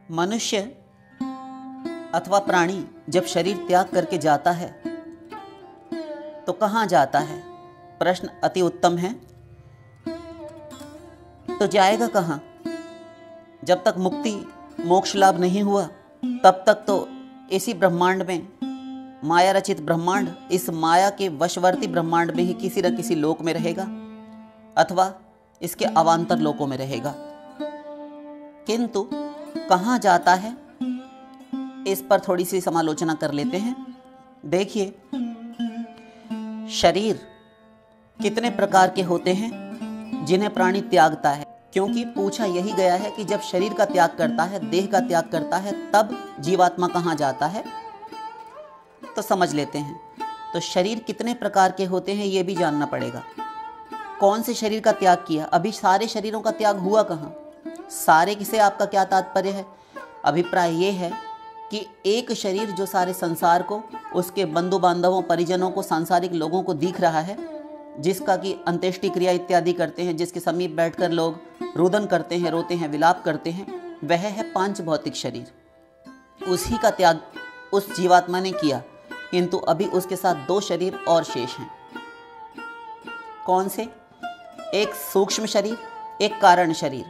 मनुष्य अथवा प्राणी जब शरीर त्याग करके जाता है तो कहाँ जाता है? प्रश्न अति उत्तम है। तो जाएगा कहाँ? जब तक मुक्ति मोक्ष लाभ नहीं हुआ तब तक तो इसी ब्रह्मांड में, माया रचित ब्रह्मांड, इस माया के वशवर्ती ब्रह्मांड में ही किसी न किसी लोक में रहेगा अथवा इसके अवान्तर लोकों में रहेगा। किंतु कहाँ जाता है, इस पर थोड़ी सी समालोचना कर लेते हैं। देखिए, शरीर कितने प्रकार के होते हैं जिन्हें प्राणी त्यागता है, क्योंकि पूछा यही गया है कि जब शरीर का त्याग करता है, देह का त्याग करता है, तब जीवात्मा कहाँ जाता है। तो समझ लेते हैं। तो शरीर कितने प्रकार के होते हैं ये भी जानना पड़ेगा। कौन से शरीर का त्याग किया? अभी सारे शरीरों का त्याग हुआ कहाँ? सारे किसे आपका क्या तात्पर्य है? अभिप्राय ये है कि एक शरीर जो सारे संसार को, उसके बंधु बांधवों, परिजनों को, सांसारिक लोगों को दिख रहा है, जिसका कि अंत्येष्टि क्रिया इत्यादि करते हैं, जिसके समीप बैठकर लोग रुदन करते हैं, रोते हैं, विलाप करते हैं, वह है पांच भौतिक शरीर। उसी का त्याग उस जीवात्मा ने किया, किंतु अभी उसके साथ दो शरीर और शेष हैं। कौन से? एक सूक्ष्म शरीर, एक कारण शरीर,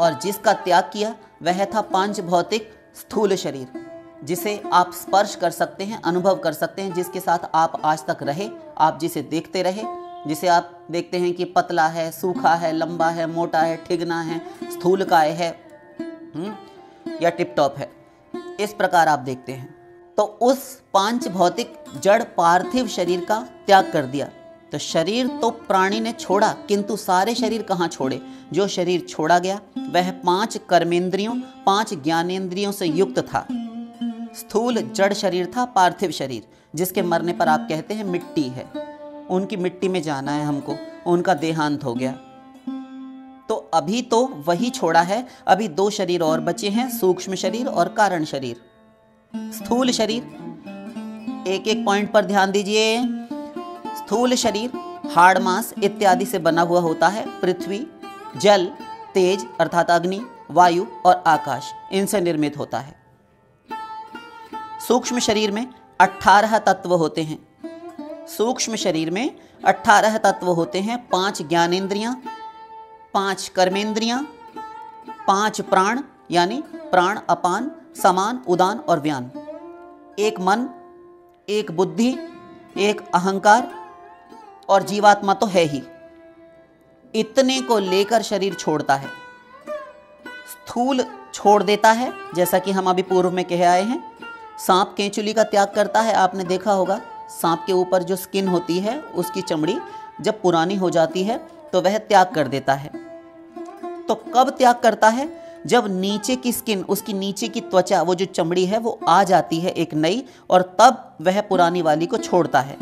और जिसका त्याग किया वह था पांच भौतिक स्थूल शरीर, जिसे आप स्पर्श कर सकते हैं, अनुभव कर सकते हैं, जिसके साथ आप आज तक रहे, आप जिसे देखते रहे, जिसे आप देखते हैं कि पतला है, सूखा है, लंबा है, मोटा है, ठिगना है, स्थूलकाय है या टिपटॉप है, इस प्रकार आप देखते हैं। तो उस पांच भौतिक जड़ पार्थिव शरीर का त्याग कर दिया। तो शरीर तो प्राणी ने छोड़ा, किंतु सारे शरीर कहाँ छोड़े? जो शरीर छोड़ा गया वह पांच कर्मेंद्रियों, पांच ज्ञानेंद्रियों से युक्त था। स्थूल जड़ शरीर था, पार्थिव शरीर, जिसके मरने पर आप कहते हैं मिट्टी है, उनकी मिट्टी में जाना है हमको, उनका देहांत हो गया। तो अभी तो वही छोड़ा है, अभी दो शरीर और बचे हैं, सूक्ष्म शरीर और कारण शरीर। स्थूल शरीर, एक एक पॉइंट पर ध्यान दीजिए। स्थूल शरीर हाड़ मांस इत्यादि से बना हुआ होता है। पृथ्वी, जल, तेज अर्थात अग्नि, वायु और आकाश, इनसे निर्मित होता है। सूक्ष्म शरीर में 18 तत्व होते हैं। सूक्ष्म शरीर में 18 तत्व होते हैं। 5 ज्ञानेंद्रियां, 5 कर्मेंद्रियां, 5 प्राण यानी प्राण, अपान, समान, उदान और व्यान, एक मन, एक बुद्धि, एक अहंकार, और जीवात्मा तो है ही। इतने को लेकर शरीर छोड़ता है। स्थूल छोड़ देता है, जैसा कि हम अभी पूर्व में कह आए हैं। सांप केंचुली का त्याग करता है, आपने देखा होगा। सांप के ऊपर जो स्किन होती है, उसकी चमड़ी जब पुरानी हो जाती है तो वह त्याग कर देता है। तो कब त्याग करता है? जब नीचे की स्किन, उसकी नीचे की त्वचा, वो जो चमड़ी है, वो आ जाती है एक नई, और तब वह पुरानी वाली को छोड़ता है।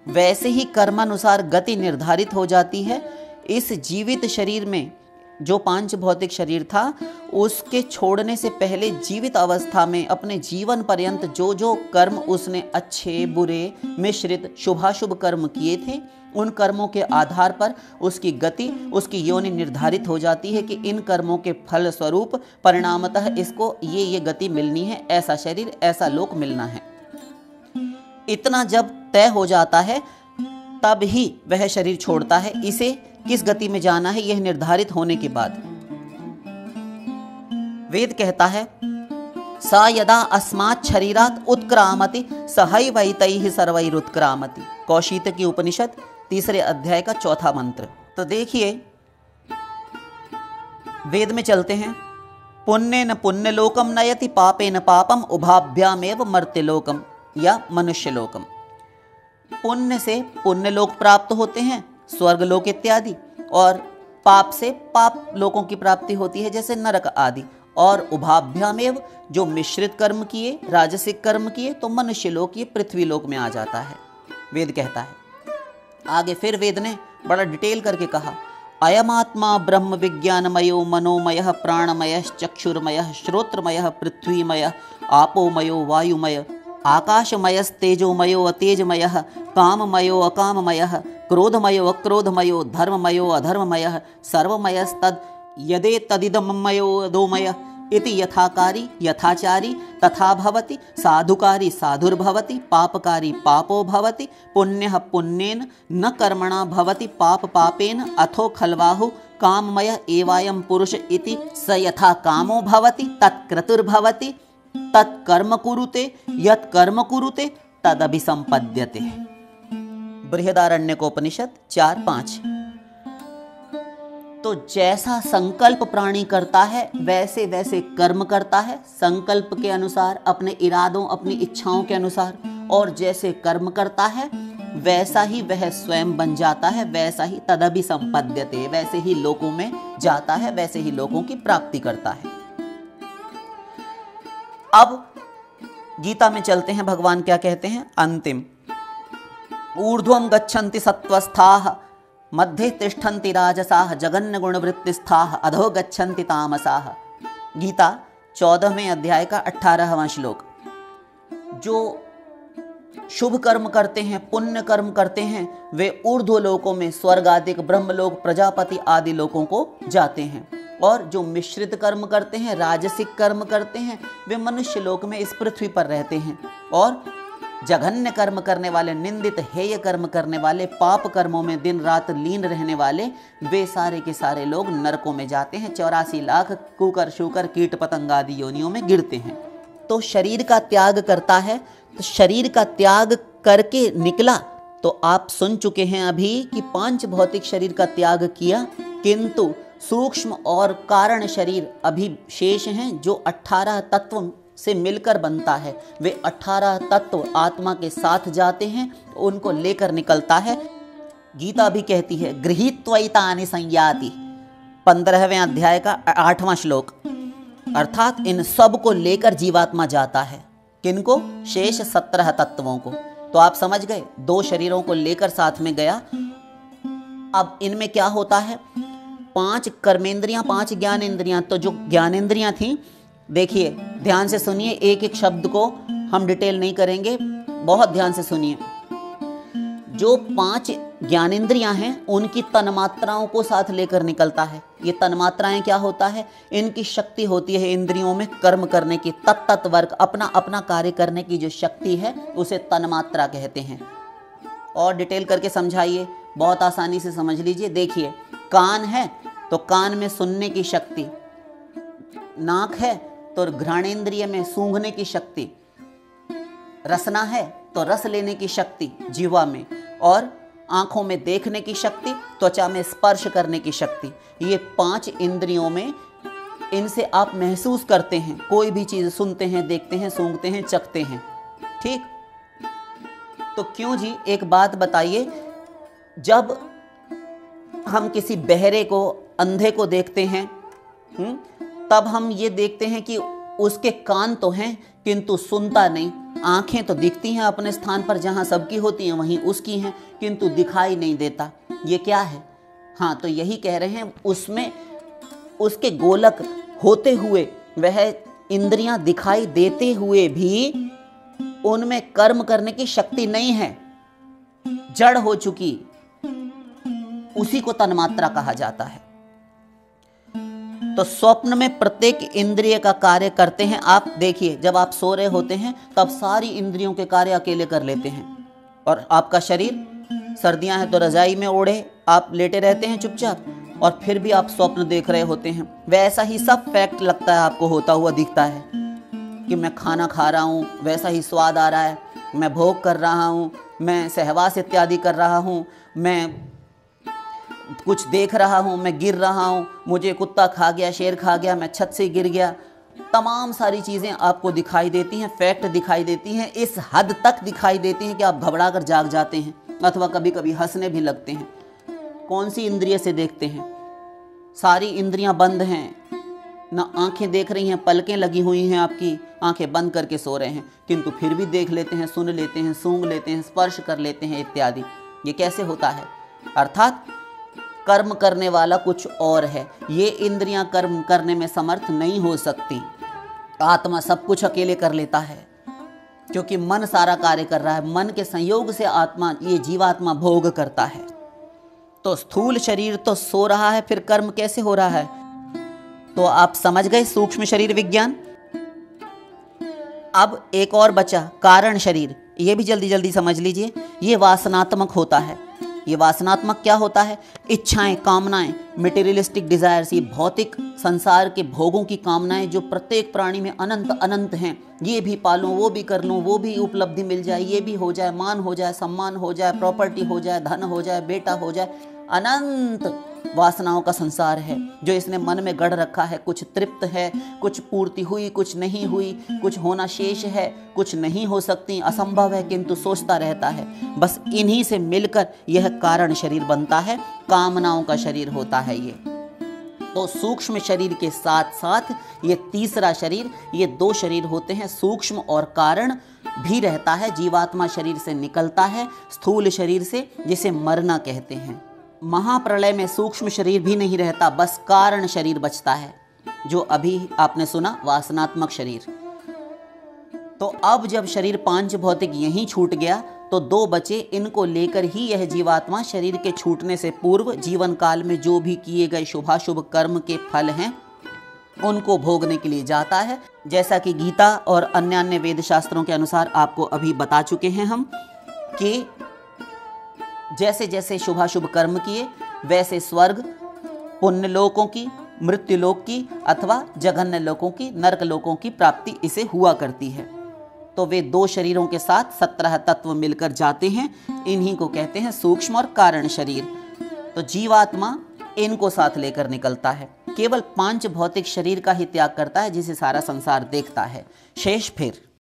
वैसे ही कर्मानुसार गति निर्धारित हो जाती है। इस जीवित शरीर में जो पांच भौतिक शरीर था, उसके छोड़ने से पहले जीवित अवस्था में अपने जीवन पर्यंत जो जो कर्म उसने अच्छे, बुरे, मिश्रित, शुभाशुभ कर्म किए थे, उन कर्मों के आधार पर उसकी गति, उसकी योनि निर्धारित हो जाती है कि इन कर्मों के फल स्वरूप परिणामतः इसको ये गति मिलनी है, ऐसा शरीर, ऐसा लोक मिलना है। इतना जब तय हो जाता है तब ही वह शरीर छोड़ता है। इसे किस गति में जाना है यह निर्धारित होने के बाद वेद कहता है, सा यदा अस्मात् शरीरात् उत्क्रामति सहैवैतैः सर्वैरुत्क्रामति। कौशीतकी उपनिषद 3 अध्याय का 4था मंत्र। तो देखिए, वेद में चलते हैं। पुण्येन पुण्यलोकम नयति पापेन पापम उभाभ्यामेव मर्त्यलोकम या मनुष्यलोकम। पुण्य से पुण्यलोक प्राप्त होते हैं, स्वर्गलोक इत्यादि, और पाप से पाप लोकों की प्राप्ति होती है, जैसे नरक आदि। और उभाभ्यामेव, जो मिश्रित कर्म किए, राजसिक कर्म किए, तो मनुष्य लोक, ये पृथ्वी लोक में आ जाता है, वेद कहता है। आगे फिर वेद ने बड़ा डिटेल करके कहा, अयमात्मा ब्रह्म विज्ञानमयो मनोमयः प्राणमयः चक्षुर्मयः श्रोत्रमयः पृथ्वीमयः आपोमयो वायुमय आकाशमयस्तेजोमयो अतेजमयः काममयो अकाममयः क्रोधमयो अक्रोधमयो धर्ममयो अधर्ममयः सर्वमयस्तद् यदेतदिदमयो अदोमयः इति यथाकारी यथाचारी तथा भवति, साधुकारी साधुर्भवति, पापकारी पापो भवति, पुण्यः पुण्येन न कर्मणा भवति, पाप पापेन, अथो खल्वाहु काममय एवायं पुरुष इति स यथा कामो भवति तत्क्रतुर्भवति, तत्कर्म कुरुते यत् कर्म कुरुते तदभिसंपद्यते। बृहदारण्यकोपनिषद 4:5। तो जैसा संकल्प प्राणी करता है वैसे वैसे कर्म करता है, संकल्प के अनुसार, अपने इरादों अपनी इच्छाओं के अनुसार, और जैसे कर्म करता है वैसा ही वह स्वयं बन जाता है, वैसा ही तदभि संपद्यते, वैसे ही लोकों में जाता है, वैसे ही लोकों की प्राप्ति करता है। अब गीता में चलते हैं, भगवान क्या कहते हैं अंतिम। ऊर्ध्वं गच्छन्ति सत्वस्थाः मध्ये तिष्ठन्ति राजसाः जगन्य गुणवृत्तिस्थाः अधो गच्छन्ति तामसाः। गीता 14वें अध्याय का 18वां श्लोक। जो शुभ कर्म करते हैं, पुण्य कर्म करते हैं, वे ऊर्ध्व लोकों में, स्वर्ग आदि, ब्रह्मलोक, प्रजापति आदि लोकों को जाते हैं, और जो मिश्रित कर्म करते हैं, राजसिक कर्म करते हैं, वे मनुष्य लोक में इस पृथ्वी पर रहते हैं, और जघन्य कर्म करने वाले, निंदित हेय कर्म करने वाले, पाप कर्मों में दिन रात लीन रहने वाले, वे सारे के सारे लोग नरकों में जाते हैं, 84 लाख कुकर शुकर कीट पतंग आदि योनियों में गिरते हैं। तो शरीर का त्याग करता है, तो शरीर का त्याग करके निकला, तो आप सुन चुके हैं अभी कि 5 भौतिक शरीर का त्याग किया, किंतु सूक्ष्म और कारण शरीर अभी शेष हैं, जो 18 तत्व से मिलकर बनता है। वे 18 तत्व आत्मा के साथ जाते हैं, उनको लेकर निकलता है। गीता भी कहती है गृहीत्वैतानि संयाति, 15वें अध्याय का 8वां श्लोक। अर्थात इन सब को लेकर जीवात्मा जाता है। किनको? शेष 17 तत्वों को। तो आप समझ गए, 2 शरीरों को लेकर साथ में गया। अब इनमें क्या होता है? 5 कर्मेंद्रियां, 5 ज्ञानेंद्रियां। तो जो ज्ञानेंद्रियां थी, देखिए ध्यान से सुनिए, एक एक शब्द को हम डिटेल नहीं करेंगे, बहुत ध्यान से सुनिए। जो 5 ज्ञानेंद्रियां हैं उनकी तन्मात्राओं को साथ लेकर निकलता है। ये तन्मात्राएं क्या होता है? इनकी शक्ति होती है इंद्रियों में कर्म करने की, तत्त वर्ग, अपना अपना कार्य करने की जो शक्ति है उसे तन्मात्रा कहते हैं। और डिटेल करके समझाइए, बहुत आसानी से समझ लीजिए। देखिए, कान है तो कान में सुनने की शक्ति, नाक है तो घ्राणेंद्रिय में सूंघने की शक्ति, रसना है तो रस लेने की शक्ति जीवा में, और आंखों में देखने की शक्ति, त्वचा में स्पर्श करने की शक्ति। ये 5 इंद्रियों में, इनसे आप महसूस करते हैं, कोई भी चीज़ सुनते हैं, देखते हैं, सूंघते हैं, चखते हैं। ठीक? तो क्यों जी, एक बात बताइए, जब हम किसी बहरे को, अंधे को देखते हैं, तब हम ये देखते हैं कि उसके कान तो हैं किंतु सुनता नहीं, आंखें तो दिखती हैं अपने स्थान पर, जहाँ सबकी होती हैं वहीं उसकी हैं, किंतु दिखाई नहीं देता। ये क्या है? हाँ, तो यही कह रहे हैं, उसमें उसके गोलक होते हुए, वह इंद्रियां दिखाई देते हुए भी उनमें कर्म करने की शक्ति नहीं है, जड़ हो चुकी, उसी को तन्मात्रा कहा जाता है। तो स्वप्न में प्रत्येक इंद्रिय का कार्य करते हैं। आप देखिए, जब आप सो रहे होते हैं तब सारी इंद्रियों के कार्य अकेले कर लेते हैं, और आपका शरीर, सर्दियां हैं तो रजाई में ओढ़े आप लेटे रहते हैं चुपचाप, और फिर भी आप स्वप्न देख रहे होते हैं। वैसा ही सब फैक्ट लगता है आपको, होता हुआ दिखता है कि मैं खाना खा रहा हूँ, वैसा ही स्वाद आ रहा है, मैं भोग कर रहा हूँ, मैं सहवास इत्यादि कर रहा हूँ, मैं कुछ देख रहा हूँ, मैं गिर रहा हूँ, मुझे कुत्ता खा गया, शेर खा गया, मैं छत से गिर गया। तमाम सारी चीज़ें आपको दिखाई देती हैं, फैक्ट दिखाई देती हैं, इस हद तक दिखाई देती हैं कि आप घबरा कर जाग जाते हैं, अथवा कभी कभी हंसने भी लगते हैं। कौन सी इंद्रिय से देखते हैं? सारी इंद्रियां बंद हैं, ना आंखें देख रही हैं, पलकें लगी हुई हैं, आपकी आंखें बंद करके सो रहे हैं, किंतु फिर भी देख लेते हैं, सुन लेते हैं, सूंघ लेते हैं, स्पर्श कर लेते हैं इत्यादि। ये कैसे होता है? अर्थात कर्म करने वाला कुछ और है। ये इंद्रियां कर्म करने में समर्थ नहीं हो सकती। आत्मा सब कुछ अकेले कर लेता है, क्योंकि मन सारा कार्य कर रहा है। मन के संयोग से आत्मा, ये जीवात्मा भोग करता है। तो स्थूल शरीर तो सो रहा है, फिर कर्म कैसे हो रहा है? तो आप समझ गए सूक्ष्म शरीर विज्ञान। अब एक और बचा कारण शरीर। ये भी जल्दी जल्दी समझ लीजिए। ये वासनात्मक होता है। ये वासनात्मक क्या होता है? इच्छाएं, कामनाएं, मटेरियलिस्टिक डिजायर्स, ये भौतिक संसार के भोगों की कामनाएं जो प्रत्येक प्राणी में अनंत अनंत हैं। ये भी पालूं, वो भी कर लूं, वो भी उपलब्धि मिल जाए, ये भी हो जाए, मान हो जाए, सम्मान हो जाए, प्रॉपर्टी हो जाए, धन हो जाए, बेटा हो जाए। अनंत वासनाओं का संसार है जो इसने मन में गढ़ रखा है। कुछ तृप्त है, कुछ पूर्ति हुई, कुछ नहीं हुई, कुछ होना शेष है, कुछ नहीं हो सकती, असंभव है, किंतु सोचता रहता है। बस इन्हीं से मिलकर यह कारण शरीर बनता है, कामनाओं का शरीर होता है ये। तो सूक्ष्म शरीर के साथ साथ ये तीसरा शरीर, ये दो शरीर होते हैं, सूक्ष्म और कारण भी रहता है। जीवात्मा शरीर से निकलता है, स्थूल शरीर से, जिसे मरना कहते हैं। महाप्रलय में सूक्ष्म शरीर भी नहीं रहता, बस कारण शरीर बचता है, जो अभी आपने सुना, वासनात्मक शरीर। तो अब जब शरीर पांच भौतिक यहीं छूट गया तो दो बचे, इनको लेकर ही यह जीवात्मा शरीर के छूटने से पूर्व जीवन काल में जो भी किए गए शुभाशुभ कर्म के फल हैं उनको भोगने के लिए जाता है। जैसा कि गीता और अन्य वेद शास्त्रों के अनुसार आपको अभी बता चुके हैं हम कि जैसे जैसे शुभाशुभ कर्म किए वैसे स्वर्ग, पुण्य लोकों की, मृत्यु लोक की अथवा जघन्य लोकों की, नरक लोकों की प्राप्ति इसे हुआ करती है। तो वे दो शरीरों के साथ 17 तत्व मिलकर जाते हैं। इन्हीं को कहते हैं सूक्ष्म और कारण शरीर। तो जीवात्मा इनको साथ लेकर निकलता है, केवल 5 भौतिक शरीर का ही त्याग करता है, जिसे सारा संसार देखता है। शेष फिर